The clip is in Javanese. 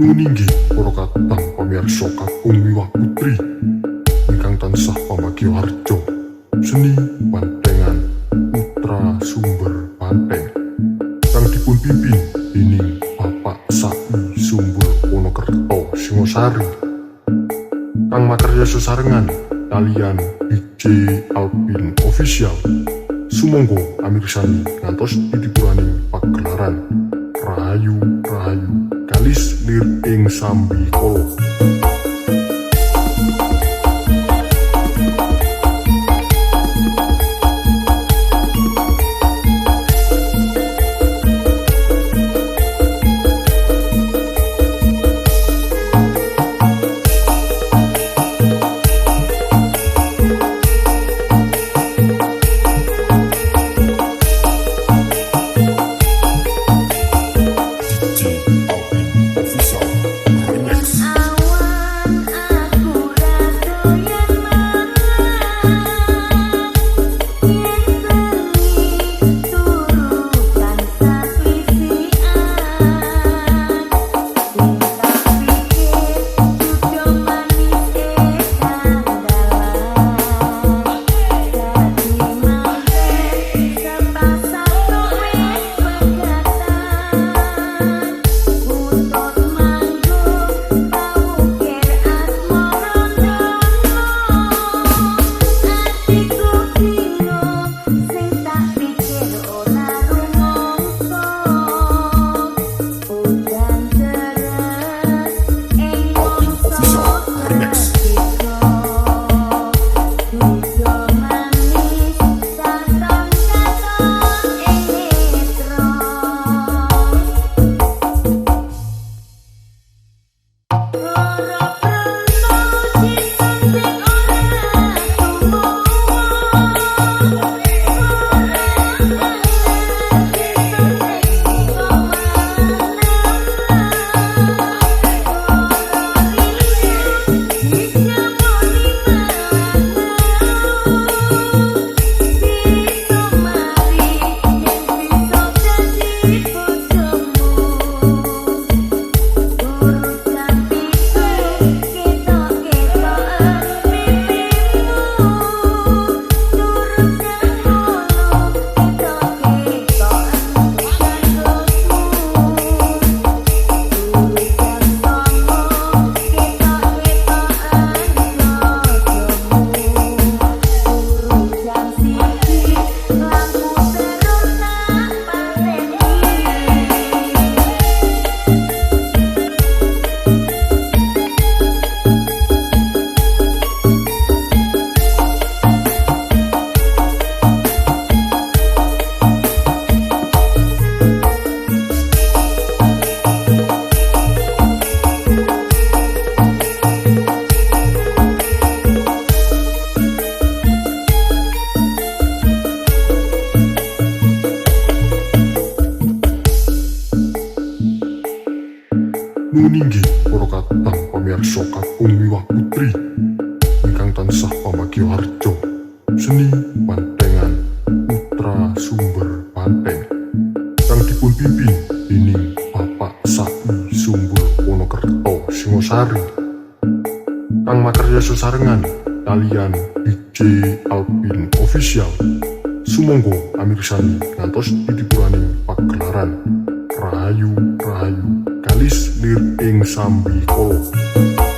Nuninggi para katang pamirsa kakung miwah putri ingkang tansah pambagya harja seni Bantengan Putra Sumber Banteng kang dipun pimpin dening Bapak Sai Sumbul Wonokerto Singosari kang makarya sesarengan kalian DJ Alpin Official. Sumangga amirsani ngantos titipuraning pagelaran Rahayu kalis lir ing sambi kala. Nuninggi para katang pamirsa kakung miwah putri ingkang tansah pambagya harja seni Bantengan Putra Sumber Banteng kang dipun pimpin dening Bapak Sai Sumbul Wonokerto Singosari kang makarya sesarengan kalian DJ Alpin Official. Sumangga amirsani ngantos titipuraning pagelaran Rahayu kalis lir ing sambi kala.